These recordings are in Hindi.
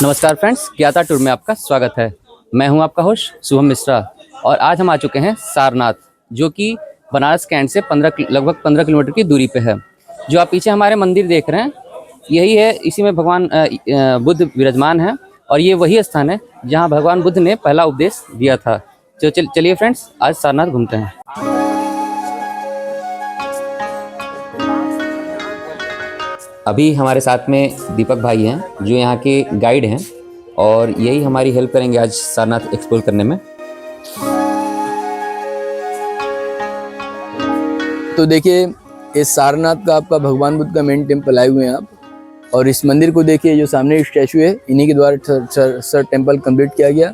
नमस्कार फ्रेंड्स, ज्ञाता टूर में आपका स्वागत है। मैं हूं आपका होस्ट शुभम मिश्रा और आज हम आ चुके हैं सारनाथ, जो कि बनारस कैंट से लगभग 15 किलोमीटर की दूरी पे है। जो आप पीछे हमारे मंदिर देख रहे हैं, यही है, इसी में भगवान बुद्ध विराजमान है और ये वही स्थान है जहां भगवान बुद्ध ने पहला उपदेश दिया था। तो चलिए फ्रेंड्स, आज सारनाथ घूमते हैं। अभी हमारे साथ में दीपक भाई हैं जो यहाँ के गाइड हैं और यही हमारी हेल्प करेंगे आज सारनाथ एक्सप्लोर करने में। तो देखिए, इस सारनाथ का आपका भगवान बुद्ध का मेन टेम्पल आए हुए हैं आप, और इस मंदिर को देखिए, जो सामने स्टैचू है, इन्हीं के द्वारा सर टेम्पल कंप्लीट किया गया।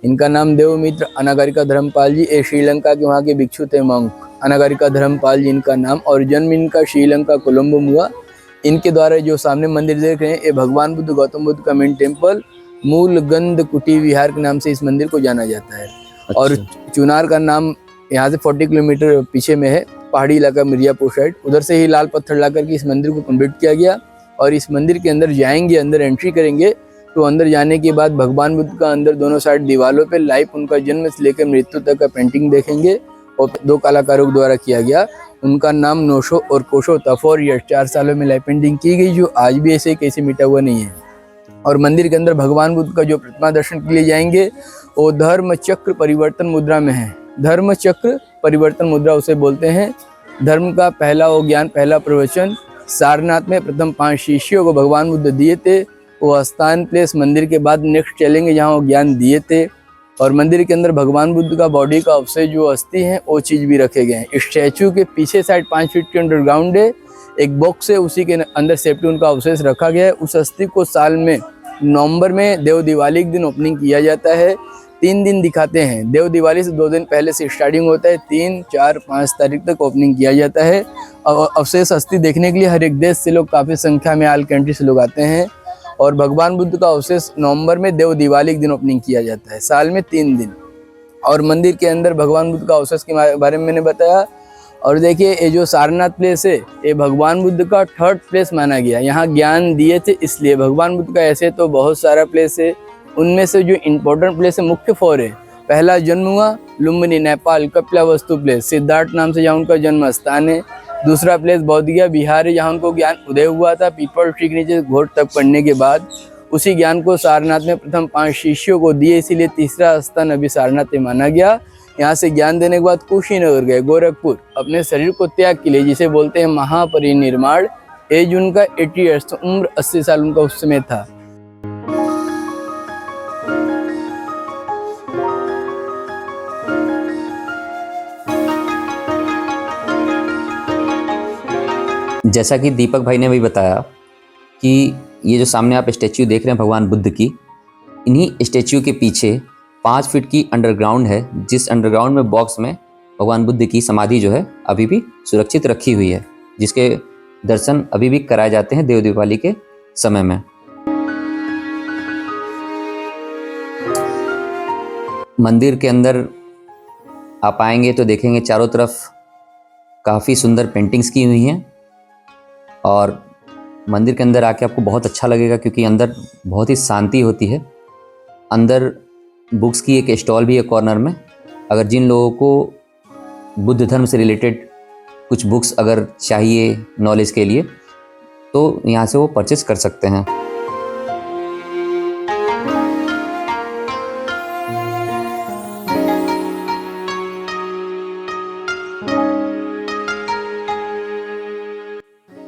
इनका नाम देवमित्र अनागारिका धर्मपाल जी, ये श्रीलंका के वहाँ के भिक्षु थे, मंक अनागारिका धर्मपाल जी इनका नाम, और जन्म इनका श्रीलंका कोलंबो में हुआ। इनके द्वारा जो सामने मंदिर देख रहे हैं, ये भगवान बुद्ध गौतम बुद्ध का मेन टेम्पल मूल गंध कुटी विहार के नाम से इस मंदिर को जाना जाता है। अच्छा। और चुनार का नाम यहाँ से 40 किलोमीटर पीछे में है, पहाड़ी इलाका मिर्जापुर साइड, उधर से ही लाल पत्थर ला करके इस मंदिर को कंप्लीट किया गया। और इस मंदिर के अंदर जाएंगे, अंदर एंट्री करेंगे तो अंदर जाने के बाद भगवान बुद्ध का अंदर दोनों साइड दीवारों पे लाइव उनका जन्म से लेकर मृत्यु तक का पेंटिंग देखेंगे, और 2 कलाकारों के द्वारा किया गया। उनका नाम नोशो और कोशो तफोर, 4 सालों में लाइव पेंटिंग की गई, जो आज भी ऐसे कैसे मिटा हुआ नहीं है। और मंदिर के अंदर भगवान बुद्ध का जो प्रतिमा दर्शन के लिए जाएंगे, वो धर्म चक्र परिवर्तन मुद्रा में है। धर्म चक्र परिवर्तन मुद्रा उसे बोलते हैं। धर्म का पहला वो ज्ञान, पहला प्रवचन सारनाथ में प्रथम 5 शिष्यों को भगवान बुद्ध दिए थे। वो स्थान प्लेस मंदिर के बाद नेक्स्ट चलेंगे जहाँ वो ज्ञान दिए थे। और मंदिर के अंदर भगवान बुद्ध का बॉडी का अवशेष जो अस्थि है, वो चीज़ भी रखे गए हैं। स्टैचू के पीछे साइड 5 फीट के अंडरग्राउंड है, एक बॉक्स है, उसी के अंदर सेफ्टी उनका अवशेष रखा गया है। उस अस्थि को साल में नवंबर में देव दिवाली के दिन ओपनिंग किया जाता है। 3 दिन दिखाते हैं, देव दिवाली से 2 दिन पहले से स्टार्टिंग होता है, 3, 4, 5 तारीख तक ओपनिंग किया जाता है। और अवशेष अस्थि देखने के लिए हर एक देश से लोग, काफ़ी संख्या में ऑल कंट्री से लोग आते हैं। और भगवान बुद्ध का अवशेष नवंबर में देव दिवाली के दिन ओपनिंग किया जाता है, साल में 3 दिन। और मंदिर के अंदर भगवान बुद्ध का अवशेष के बारे में मैंने बताया। और देखिए, ये जो सारनाथ प्लेस है, ये भगवान बुद्ध का 3rd प्लेस माना गया। यहाँ ज्ञान दिए थे, इसलिए भगवान बुद्ध का ऐसे तो बहुत सारा प्लेस है, उनमें से जो इम्पोर्टेंट प्लेस है, मुख्य 4 है। पहला जन्म हुआ लुम्बिनी नेपाल, कपिलावस्तु प्लेस, सिद्धार्थ नाम से जहाँ उनका जन्म स्थान है। दूसरा प्लेस बौद्धिया बिहार है, जहाँ उनको ज्ञान उदय हुआ था पीपल ट्री के नीचे घोर तप पढ़ने के बाद। उसी ज्ञान को सारनाथ में प्रथम 5 शिष्यों को दिए, इसीलिए तीसरा स्थान अभी सारनाथ में माना गया। यहाँ से ज्ञान देने के बाद कुशीनगर गए, गोरखपुर, अपने शरीर को त्याग के लिए, जिसे बोलते हैं महापरिनिर्वाण। एज उनका 80 ईयर्स, उम्र 80 साल उनका उस समय था। जैसा कि दीपक भाई ने भी बताया कि ये जो सामने आप स्टैच्यू देख रहे हैं भगवान बुद्ध की, इन्हीं स्टैच्यू के पीछे 5 फीट की अंडरग्राउंड है, जिस अंडरग्राउंड में बॉक्स में भगवान बुद्ध की समाधि जो है अभी भी सुरक्षित रखी हुई है, जिसके दर्शन अभी भी कराए जाते हैं देव दिवाली के समय में। मंदिर के अंदर आप आएंगे तो देखेंगे चारों तरफ काफ़ी सुंदर पेंटिंग्स की हुई हैं, और मंदिर के अंदर आके आपको बहुत अच्छा लगेगा, क्योंकि अंदर बहुत ही शांति होती है। अंदर बुक्स की एक स्टॉल भी है कॉर्नर में। अगर जिन लोगों को बुद्ध धर्म से रिलेटेड कुछ बुक्स अगर चाहिए नॉलेज के लिए, तो यहाँ से वो परचेस कर सकते हैं।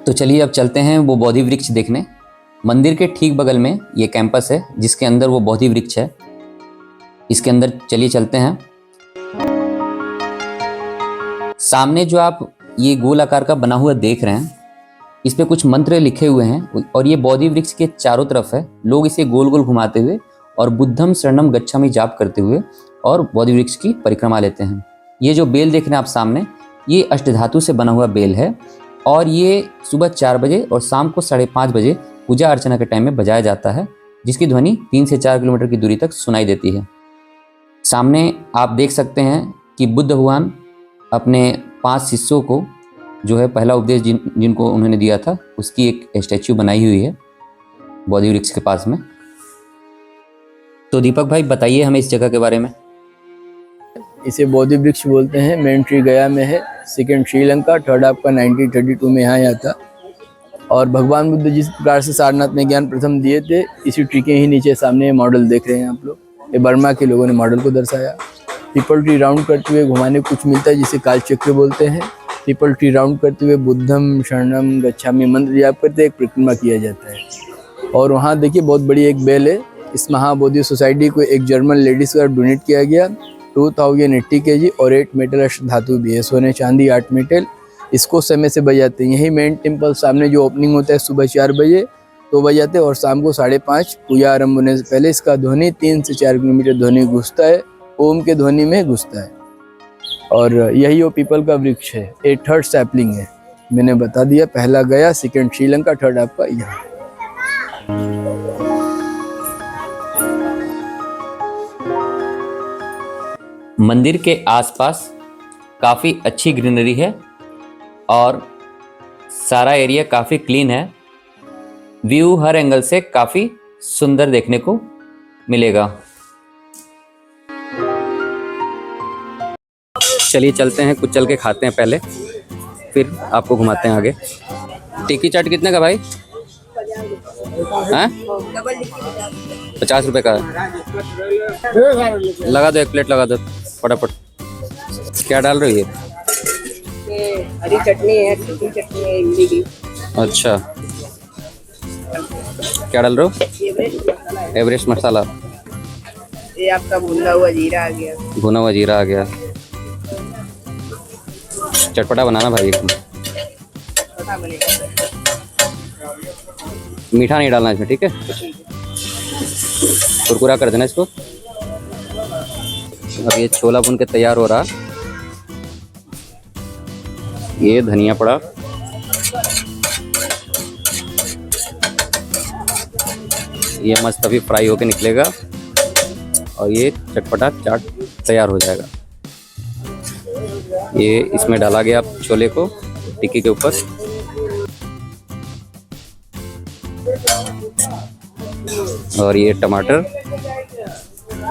तो चलिए अब चलते हैं वो बोधि वृक्ष देखने। मंदिर के ठीक बगल में ये कैंपस है, जिसके अंदर वो बोधि वृक्ष है। इसके अंदर चलिए चलते हैं। सामने जो आप ये गोल आकार का बना हुआ देख रहे हैं, इस पे कुछ मंत्र लिखे हुए हैं, और ये बोधि वृक्ष के चारों तरफ है। लोग इसे गोल गोल घुमाते हुए और बुद्धम शरणम गच्छामि जाप करते हुए और बोधि वृक्ष की परिक्रमा लेते हैं। ये जो बेल देख रहे हैं आप सामने, ये अष्टधातु से बना हुआ बेल है, और ये सुबह 4 बजे और शाम को 5:30 बजे पूजा अर्चना के टाइम में बजाया जाता है, जिसकी ध्वनि 3 से 4 किलोमीटर की दूरी तक सुनाई देती है। सामने आप देख सकते हैं कि बुद्ध भगवान अपने 5 शिष्यों को जो है पहला उपदेश जिनको उन्होंने दिया था, उसकी एक स्टैच्यू बनाई हुई है बोधि वृक्ष के पास में। तो दीपक भाई बताइए हमें इस जगह के बारे में। इसे बोधि वृक्ष बोलते हैं। मेन ट्री गया में है, सेकंड श्रीलंका, थर्ड आपका 1932 में यहाँ आया था। और भगवान बुद्ध जिस प्रकार से सारनाथ में ज्ञान प्रथम दिए थे, इसी ट्री के ही नीचे सामने मॉडल देख रहे हैं आप लोग। ये बर्मा के लोगों ने मॉडल को दर्शाया। पीपल ट्री राउंड करते हुए घुमाने को कुछ मिलता है जिसे कालचक्र बोलते हैं। पीपल ट्री राउंड करते हुए बुद्धम शरणम गच्छामि मंत्र जाप करते एक परिक्रमा किया जाता है। और वहाँ देखिए बहुत बड़ी एक बेल है। इस महाबोधि सोसाइटी को एक जर्मन लेडीज का डोनेट किया गया। 2080 kg और 8 मेटल अष्ट धातु भी है, सोने चांदी 8 मेटल। इसको समय से बजाते हैं। यही मेन टेम्पल सामने जो ओपनिंग होता है सुबह 4 बजे तो बजाते हैं और शाम को 5:30 पूजा आरंभ होने से पहले इसका ध्वनि 3 से 4 किलोमीटर ध्वनि घुसता है, ओम के ध्वनि में घुसता है। और यही वो पीपल का वृक्ष है। ये थर्ड सैपलिंग है, मैंने बता दिया। पहला गया, सेकंड श्रीलंका, थर्ड आपका यहाँ। मंदिर के आसपास काफ़ी अच्छी ग्रीनरी है और सारा एरिया काफ़ी क्लीन है। व्यू हर एंगल से काफ़ी सुंदर देखने को मिलेगा। चलिए चलते हैं, कुछ चल के खाते हैं पहले, फिर आपको घुमाते हैं आगे। टिक्की चाट कितने का भाई? हैं? 50 रुपये का लगा दो, एक प्लेट लगा दो फटाफट। क्या डाल रही है? हरी चटनी है, खट्टी चटनी है, इमली की। अच्छा, क्या डाल रहे हो? एवरेस्ट मसाला। ये आपका भुना हुआ जीरा आ गया। भुना हुआ जीरा आ गया। चटपटा बनाना भाई, पता बनेगा। मीठा नहीं डालना इसमें, ठीक है? कुरकुरा कर देना इसको। अब ये छोला भून के तैयार हो रहा। ये धनिया पड़ा, ये मस्त अभी फ्राई होके निकलेगा और ये चटपटा चाट तैयार हो जाएगा। ये इसमें डाला गया छोले को टिक्की के ऊपर। और ये टमाटर,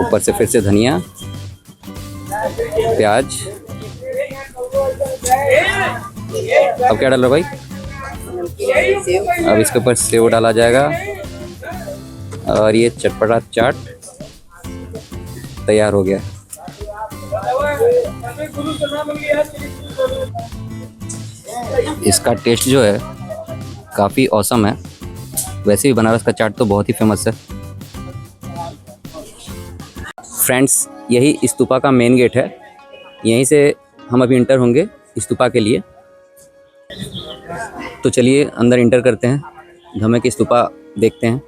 ऊपर से फिर से धनिया, प्याज। अब क्या डाल रहे हो भाई? अब इसके ऊपर सेव डाला जाएगा और ये चटपटा चाट तैयार हो गया। इसका टेस्ट जो है काफ़ी औसम है। वैसे भी बनारस का चाट तो बहुत ही फेमस है। फ्रेंड्स, यही स्तूपा का मेन गेट है। यहीं से हम अभी इंटर होंगे स्तूपा के लिए। तो चलिए अंदर इंटर करते हैं, धम्मे की स्तूपा देखते हैं।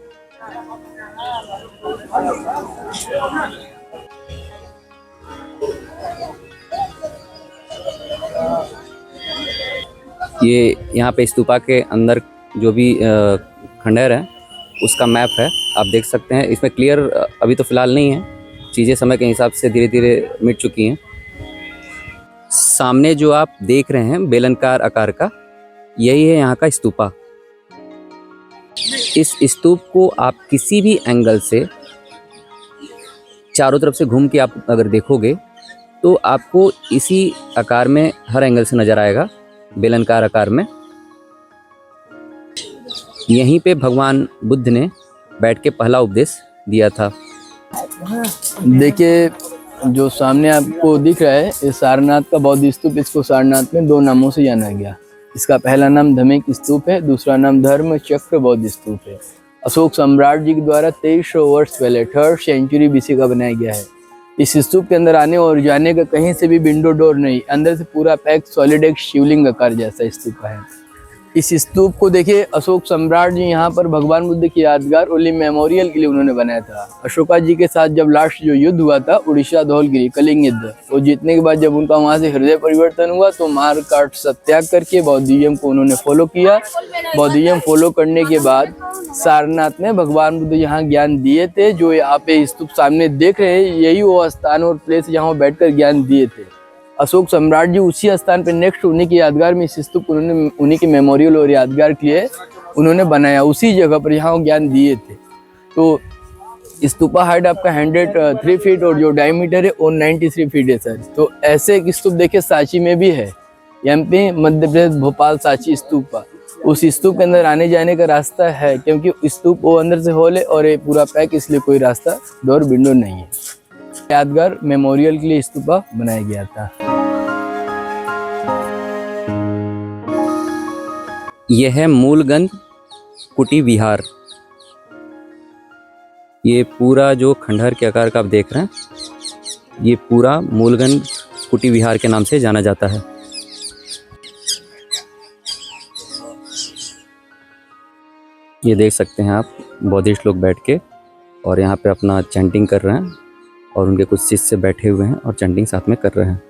ये यहाँ पे स्तूपा के अंदर जो भी खंडहर है उसका मैप है, आप देख सकते हैं। इसमें क्लियर अभी तो फ़िलहाल नहीं है, चीज़ें समय के हिसाब से धीरे धीरे मिट चुकी हैं। सामने जो आप देख रहे हैं बेलनाकार आकार का, यही है यहाँ का स्तूपा। इस स्तूप को आप किसी भी एंगल से चारों तरफ से घूम के आप अगर देखोगे तो आपको इसी आकार में हर एंगल से नज़र आएगा, बेलनाकार आकार में। यहीं पे भगवान बुद्ध ने बैठ के पहला उपदेश दिया था। देखिए जो सामने आपको दिख रहा है ये सारनाथ का बौद्ध स्तूप। इसको सारनाथ में 2 नामों से जाना गया। इसका पहला नाम धम्मिक स्तूप है, दूसरा नाम धर्म चक्र बौद्ध स्तूप है। अशोक सम्राट जी के द्वारा 2300 वर्ष पहले 3rd सेंचुरी BC का बनाया गया है। इस स्तूप के अंदर आने और जाने का कहीं से भी विंडो डोर नहीं, अंदर से पूरा पैक सॉलिड एक शिवलिंग आकार जैसा स्तूप है। इस स्तूप को देखिए अशोक सम्राट जी यहाँ पर भगवान बुद्ध की यादगार ओली मेमोरियल के लिए उन्होंने बनाया था। अशोका जी के साथ जब लास्ट जो युद्ध हुआ था उड़ीसा धौलगिरी कलिंग युद्ध, वो जीतने के बाद जब उनका वहाँ से हृदय परिवर्तन हुआ तो मार काट सत्याग करके बौद्धिज्म को उन्होंने फॉलो किया। बौद्धिज्म फॉलो करने के बाद सारनाथ में भगवान बुद्ध यहाँ ज्ञान दिए थे। जो यहाँ पे स्तूप सामने देख रहे हैं यही वो स्थान और प्लेस जहाँ बैठ कर ज्ञान दिए थे। अशोक सम्राट जी उसी स्थान पे नेक्स्ट उन्हीं की यादगार में इस स्तूप उन्होंने उन्हीं के मेमोरियल और यादगार के लिए उन्होंने बनाया, उसी जगह पर यहाँ वो ज्ञान दिए थे। तो स्तूपा हाइट आपका 103 फीट और जो डायमीटर है वो 93 फीट है सर। तो ऐसे एक स्तूप देखिए सांची में भी है, एमपी मध्य प्रदेश भोपाल सांची स्तूपा। उस स्तूप के अंदर आने जाने का रास्ता है, क्योंकि स्तूप वो अंदर से होल है और ये पूरा पैक, इसलिए कोई रास्ता डोर विंडो नहीं है। यादगार मेमोरियल के लिए स्तूपा बनाया गया था। यह है मूलगंज कुटी विहार। ये पूरा जो खंडहर के आकार का आप देख रहे हैं, ये पूरा मूलगंज कुटी विहार के नाम से जाना जाता है। ये देख सकते हैं आप, बौद्धिस्ट लोग बैठ के और यहाँ पे अपना चैंटिंग कर रहे हैं और उनके कुछ शिष्य बैठे हुए हैं और चैंटिंग साथ में कर रहे हैं।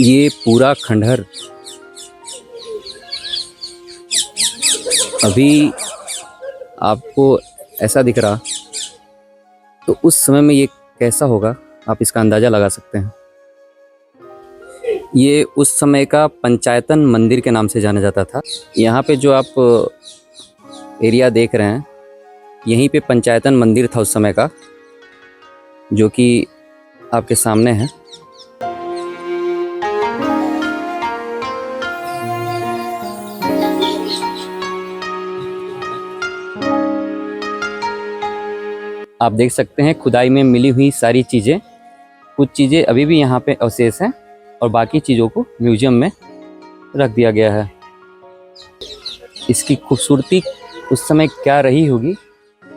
ये पूरा खंडहर अभी आपको ऐसा दिख रहा, तो उस समय में ये कैसा होगा आप इसका अंदाज़ा लगा सकते हैं। ये उस समय का पंचायतन मंदिर के नाम से जाना जाता था। यहाँ पे जो आप एरिया देख रहे हैं, यहीं पे पंचायतन मंदिर था उस समय का, जो कि आपके सामने है। आप देख सकते हैं खुदाई में मिली हुई सारी चीज़ें, कुछ चीज़ें अभी भी यहाँ पे अवशेष हैं और बाकी चीज़ों को म्यूजियम में रख दिया गया है। इसकी खूबसूरती उस समय क्या रही होगी,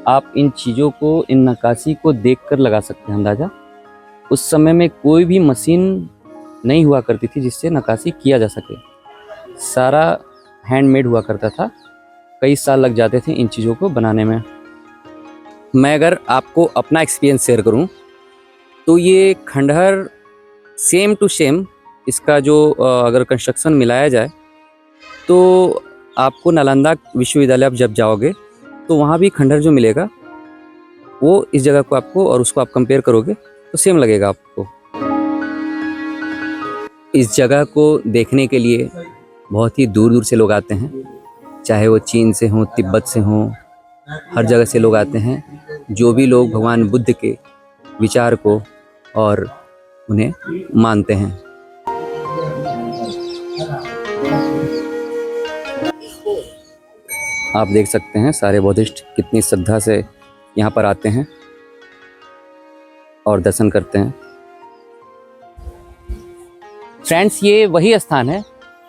आप इन चीज़ों को, इन नक्काशी को देखकर लगा सकते हैं अंदाज़ा। उस समय में कोई भी मशीन नहीं हुआ करती थी जिससे नक्काशी किया जा सके, सारा हैंडमेड हुआ करता था। कई साल लग जाते थे इन चीज़ों को बनाने में। मैं अगर आपको अपना एक्सपीरियंस शेयर करूं, तो ये खंडहर सेम टू सेम, इसका जो अगर कंस्ट्रक्शन मिलाया जाए तो आपको नालंदा विश्वविद्यालय आप जब जाओगे तो वहाँ भी खंडहर जो मिलेगा वो इस जगह को आपको, और उसको आप कंपेयर करोगे तो सेम लगेगा आपको। इस जगह को देखने के लिए बहुत ही दूर दूर से लोग आते हैं, चाहे वो चीन से हों, तिब्बत से हों, हर जगह से लोग आते हैं। जो भी लोग भगवान बुद्ध के विचार को और उन्हें मानते हैं। आप देख सकते हैं सारे बौद्धिस्ट कितनी श्रद्धा से यहाँ पर आते हैं और दर्शन करते हैं। फ्रेंड्स, ये वही स्थान है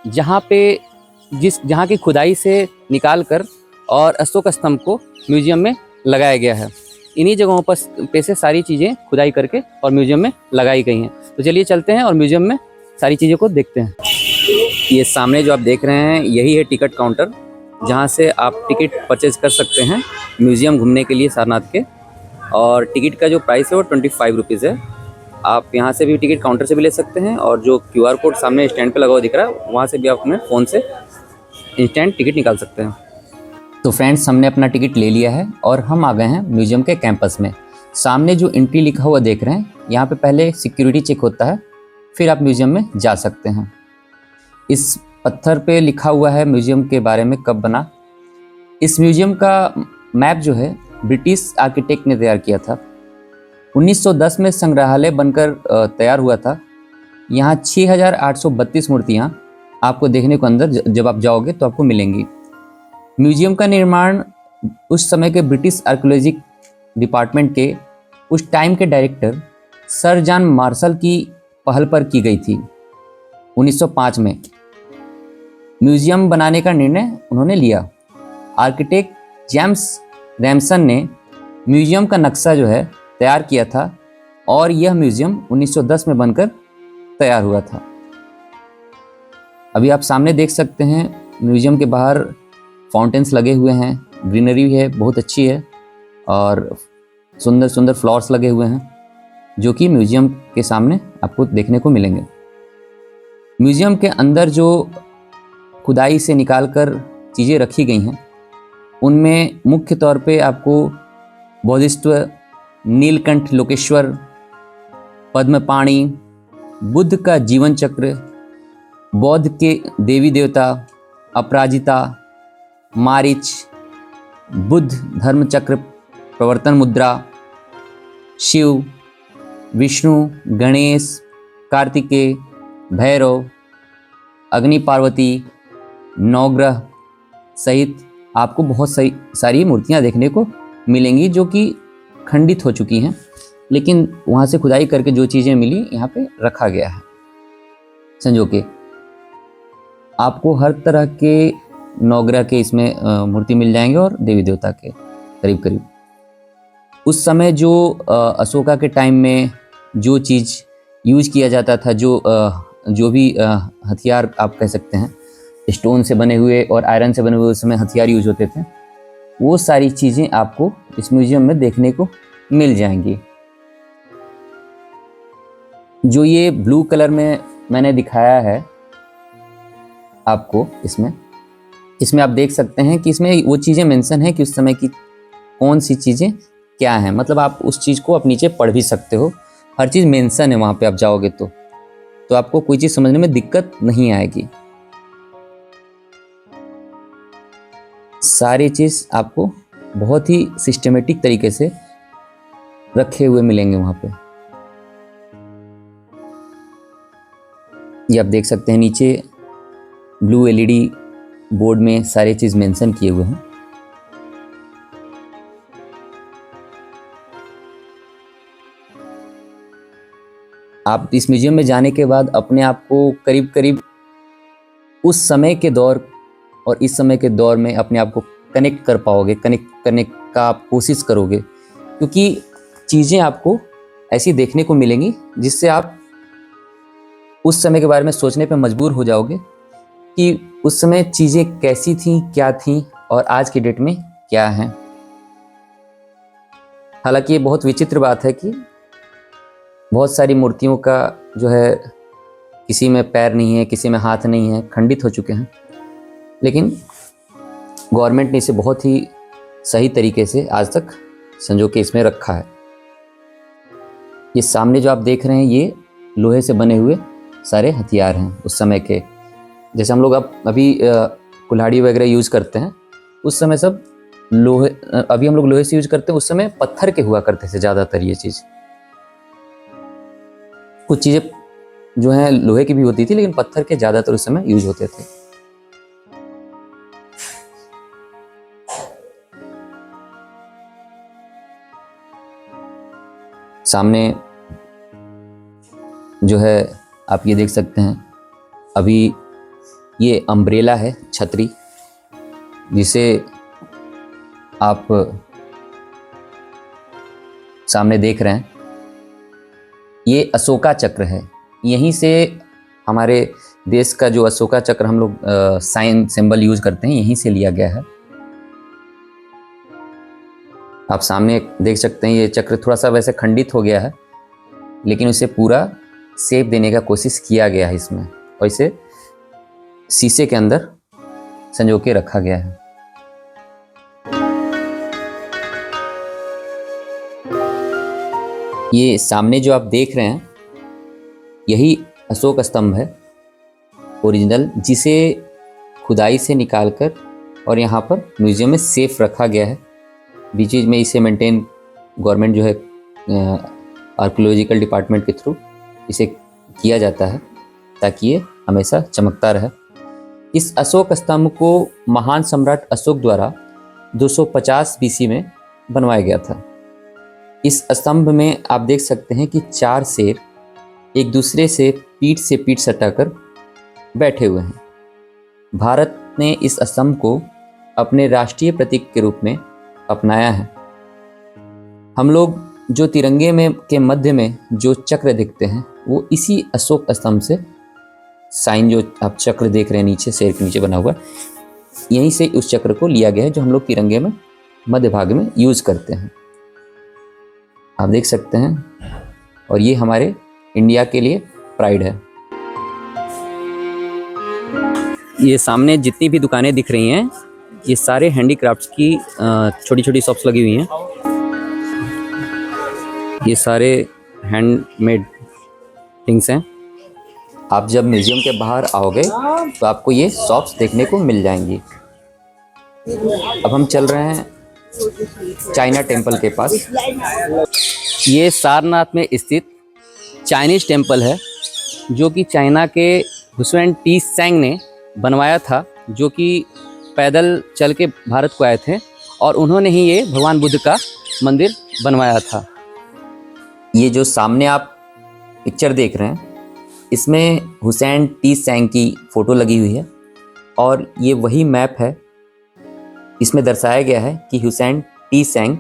जहाँ की खुदाई से निकाल कर और अशोक स्तंभ को म्यूजियम में लगाया गया है। इन्हीं जगहों पर से सारी चीज़ें खुदाई करके और म्यूजियम में लगाई गई हैं। तो चलिए चलते हैं और म्यूजियम में सारी चीज़ों को देखते हैं। ये सामने जो आप देख रहे हैं, यही है टिकट काउंटर, जहाँ से आप टिकट परचेज कर सकते हैं म्यूजियम घूमने के लिए सारनाथ के। और टिकट का जो प्राइस है वो 25 रुपीज़ है। आप यहाँ से भी टिकट काउंटर से भी ले सकते हैं, और जो QR कोड सामने स्टैंड पे लगा हुआ दिख रहा है, वहाँ से भी आप अपने फ़ोन से इंस्टेंट टिकट निकाल सकते हैं। तो फ्रेंड्स, हमने अपना टिकट ले लिया है और हम आ गए हैं म्यूजियम के कैंपस में। सामने जो एंट्री लिखा हुआ देख रहे हैं, यहाँ पे पहले सिक्योरिटी चेक होता है, फिर आप म्यूजियम में जा सकते हैं। इस पत्थर पे लिखा हुआ है म्यूजियम के बारे में, कब बना। इस म्यूजियम का मैप जो है ब्रिटिश आर्किटेक्ट ने तैयार किया था। 1910 में संग्रहालय बनकर तैयार हुआ था। यहाँ 6832 मूर्तियाँ आपको देखने को अंदर जब आप जाओगे तो आपको मिलेंगी। म्यूजियम का निर्माण उस समय के ब्रिटिश आर्कियोलॉजिक डिपार्टमेंट के उस टाइम के डायरेक्टर सर जॉन मार्शल की पहल पर की गई थी। 1905 में म्यूजियम बनाने का निर्णय उन्होंने लिया। आर्किटेक्ट जेम्स रैमसन ने म्यूजियम का नक्शा जो है तैयार किया था, और यह म्यूजियम 1910 में बनकर तैयार हुआ था। अभी आप सामने देख सकते हैं म्यूजियम के बाहर फाउंटेन्स लगे हुए हैं, ग्रीनरी है बहुत अच्छी है, और सुंदर सुंदर फ्लावर्स लगे हुए हैं जो कि म्यूजियम के सामने आपको देखने को मिलेंगे। म्यूजियम के अंदर जो खुदाई से निकालकर चीज़ें रखी गई हैं, उनमें मुख्य तौर पे आपको बोधिसत्व, नीलकंठ लोकेश्वर, पद्मपाणि, बुद्ध का जीवन चक्र, बौद्ध के देवी देवता, अपराजिता, मारिच, बुद्ध धर्म चक्र, प्रवर्तन मुद्रा, शिव, विष्णु, गणेश, कार्तिकेय, भैरव, अग्नि पार्वती, नवग्रह सहित आपको बहुत सारी मूर्तियां देखने को मिलेंगी जो कि खंडित हो चुकी हैं, लेकिन वहाँ से खुदाई करके जो चीज़ें मिली यहाँ पे रखा गया है संजो के। आपको हर तरह के नवग्रह के इसमें मूर्ति मिल जाएंगे और देवी देवता के करीब करीब। उस समय जो अशोका के टाइम में जो चीज़ यूज किया जाता था, जो भी हथियार आप कह सकते हैं, स्टोन से बने हुए और आयरन से बने हुए उस समय हथियार यूज होते थे, वो सारी चीज़ें आपको इस म्यूजियम में देखने को मिल जाएंगी। जो ये ब्लू कलर में मैंने दिखाया है आपको, इसमें आप देख सकते हैं कि इसमें वो चीज़ें मेंशन है कि उस समय की कौन सी चीज़ें क्या हैं। मतलब आप उस चीज़ को आप नीचे पढ़ भी सकते हो, हर चीज़ मेंशन है वहाँ पे। आप जाओगे तो आपको कोई चीज़ समझने में दिक्कत नहीं आएगी। सारी चीज़ आपको बहुत ही सिस्टमेटिक तरीके से रखे हुए मिलेंगे वहाँ पे। ये आप देख सकते हैं नीचे ब्लू एलईडी बोर्ड में सारी चीज़ मेंशन किए हुए हैं। आप इस म्यूजियम में जाने के बाद अपने आप को करीब करीब उस समय के दौर और इस समय के दौर में अपने आप को कनेक्ट कर पाओगे, कनेक्ट करने का आप कोशिश करोगे, क्योंकि चीज़ें आपको ऐसी देखने को मिलेंगी जिससे आप उस समय के बारे में सोचने पे मजबूर हो जाओगे कि उस समय चीज़ें कैसी थीं, क्या थीं और आज की डेट में क्या हैं। हालांकि ये बहुत विचित्र बात है कि बहुत सारी मूर्तियों का जो है किसी में पैर नहीं है, किसी में हाथ नहीं है, खंडित हो चुके हैं, लेकिन गवर्नमेंट ने इसे बहुत ही सही तरीके से आज तक संजो के इसमें रखा है। ये सामने जो आप देख रहे हैं ये लोहे से बने हुए सारे हथियार हैं उस समय के। जैसे हम लोग अभी कुल्हाड़ी वगैरह यूज़ करते हैं, उस समय सब लोहे, अभी हम लोग लोहे से यूज करते हैं, उस समय पत्थर के हुआ करते थे ज़्यादातर। ये चीज़ कुछ चीज़ें जो हैं लोहे की भी होती थी, लेकिन पत्थर के ज़्यादातर उस समय यूज होते थे। सामने जो है आप ये देख सकते हैं, अभी ये अम्ब्रेला है, छतरी, जिसे आप सामने देख रहे हैं। ये अशोका चक्र है। यहीं से हमारे देश का जो अशोका चक्र हम लोग साइन सिंबल यूज करते हैं, यहीं से लिया गया है। आप सामने देख सकते हैं ये चक्र थोड़ा सा वैसे खंडित हो गया है, लेकिन उसे पूरा शेप देने का कोशिश किया गया है इसमें, और इसे शीशे के अंदर संजो के रखा गया है। ये सामने जो आप देख रहे हैं यही अशोक स्तंभ है ओरिजिनल, जिसे खुदाई से निकालकर और यहाँ पर म्यूजियम में सेफ रखा गया है। बीच बीच में इसे मेंटेन गवर्नमेंट जो है आर्कियोलॉजिकल डिपार्टमेंट के थ्रू इसे किया जाता है, ताकि ये हमेशा चमकता रहे। इस अशोक स्तंभ को महान सम्राट अशोक द्वारा 250 बीसी में बनवाया गया था। इस स्तंभ में आप देख सकते हैं कि 4 शेर एक दूसरे से पीठ सटाकर बैठे हुए हैं। भारत ने इस स्तंभ को अपने राष्ट्रीय प्रतीक के रूप में अपनाया है। हम लोग जो तिरंगे में के मध्य में जो चक्र देखते हैं, वो इसी अशोक स्तंभ से साइन, जो आप चक्र देख रहे हैं नीचे शेर के नीचे बना हुआ, यहीं से उस चक्र को लिया गया है जो हम लोग तिरंगे में मध्य भाग में यूज करते हैं। आप देख सकते हैं, और ये हमारे इंडिया के लिए प्राइड है। ये सामने जितनी भी दुकानें दिख रही हैं, ये सारे हैंडीक्राफ्ट्स की छोटी छोटी शॉप्स लगी हुई हैं। ये सारे हैंडमेड थिंग्स हैं। आप जब म्यूजियम के बाहर आओगे तो आपको ये शॉप्स देखने को मिल जाएंगी। अब हम चल रहे हैं चाइना टेम्पल के पास। ये सारनाथ में स्थित चाइनीज टेम्पल है जो कि चाइना के हुसैन टी सेंग ने बनवाया था, जो कि पैदल चल के भारत को आए थे और उन्होंने ही ये भगवान बुद्ध का मंदिर बनवाया था। ये जो सामने आप पिक्चर देख रहे हैं, इसमें हुसैन टी सेंग की फ़ोटो लगी हुई है और ये वही मैप है। इसमें दर्शाया गया है कि हुसैन टी सेंग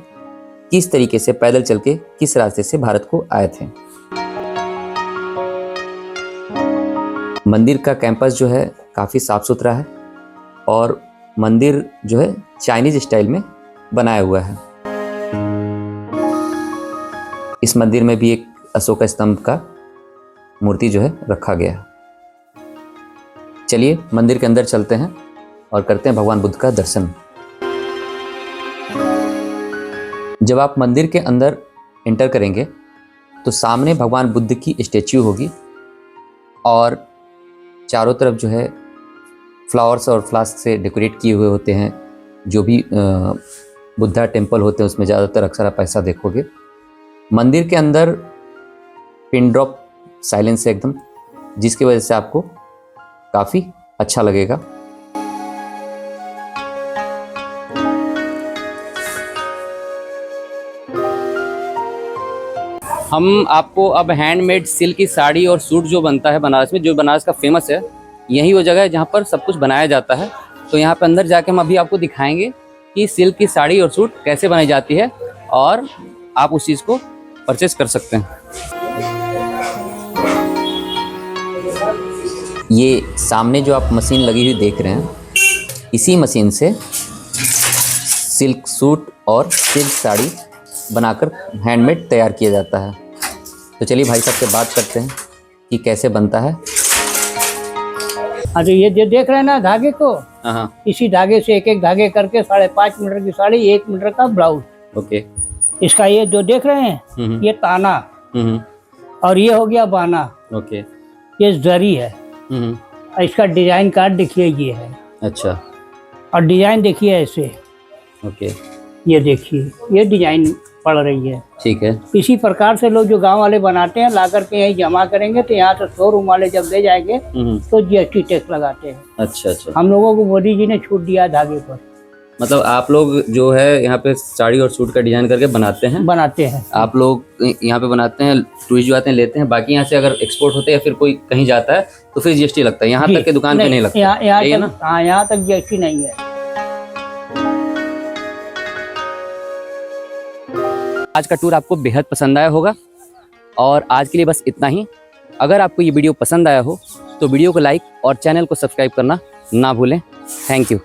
किस तरीके से पैदल चल के किस रास्ते से भारत को आए थे। मंदिर का कैंपस जो है काफ़ी साफ़ सुथरा है और मंदिर जो है चाइनीज स्टाइल में बनाया हुआ है। इस मंदिर में भी एक अशोक स्तंभ का मूर्ति जो है रखा गया है। चलिए मंदिर के अंदर चलते हैं और करते हैं भगवान बुद्ध का दर्शन। जब आप मंदिर के अंदर एंटर करेंगे तो सामने भगवान बुद्ध की स्टैच्यू होगी और चारों तरफ जो है फ्लावर्स और फ्लास्क से डेकोरेट किए हुए होते हैं। जो भी बुद्धा टेम्पल होते हैं उसमें ज़्यादातर अक्सर आप ऐसा देखोगे। मंदिर के अंदर पिन ड्रॉप साइलेंस है एकदम, जिसकी वजह से आपको काफ़ी अच्छा लगेगा। हम आपको अब हैंडमेड सिल्क की साड़ी और सूट जो बनता है बनारस में, जो बनारस का फेमस है, यही वो जगह है जहाँ पर सब कुछ बनाया जाता है। तो यहाँ पे अंदर जाके हम अभी आपको दिखाएंगे कि सिल्क की साड़ी और सूट कैसे बनाई जाती है और आप उस चीज़ को परचेस कर सकते हैं। ये सामने जो आप मशीन लगी हुई देख रहे हैं, इसी मशीन से सिल्क सूट और सिल्क साड़ी बनाकर हैंडमेड तैयार किया जाता है। तो चलिए भाई साहब से बात करते हैं कि कैसे बनता है। हाँ, तो ये जो देख रहे हैं ना धागे को, हाँ, इसी धागे से एक एक धागे करके 5.5 मीटर की साड़ी, 1 मीटर का ब्लाउज। ओके। इसका ये जो देख रहे हैं ये ताना और ये हो गया बाना। ओके। ये जरी है। और इसका डिजाइन कार्ड देखिए, ये है। अच्छा। और डिजाइन देखिए ऐसे। ओके। ये देखिए, ये डिजाइन पड़ रही है। ठीक है। इसी प्रकार से लोग जो गांव वाले बनाते हैं ला करके यहीं जमा करेंगे, तो यहाँ से शोरूम वाले जब ले जाएंगे तो जीएसटी टैक्स लगाते हैं। अच्छा अच्छा। हम लोगों को मोदी जी ने छूट दिया धागे पर। मतलब आप लोग जो है यहाँ पे साड़ी और सूट का डिजाइन करके बनाते हैं। आप लोग यहाँ पे बनाते हैं, टूरिस्ट जो आते हैं लेते हैं, बाकी यहाँ से अगर एक्सपोर्ट होते हैं या फिर कोई कहीं जाता है तो फिर जीएसटी लगता है। यहाँ तक के दुकान पे नहीं लगता। यहाँ तक जीएसटी नहीं है। आज का टूर आपको बेहद पसंद आया होगा और आज के लिए बस इतना ही। अगर आपको ये वीडियो पसंद आया हो तो वीडियो को लाइक और चैनल को सब्सक्राइब करना ना भूलें। Thank you.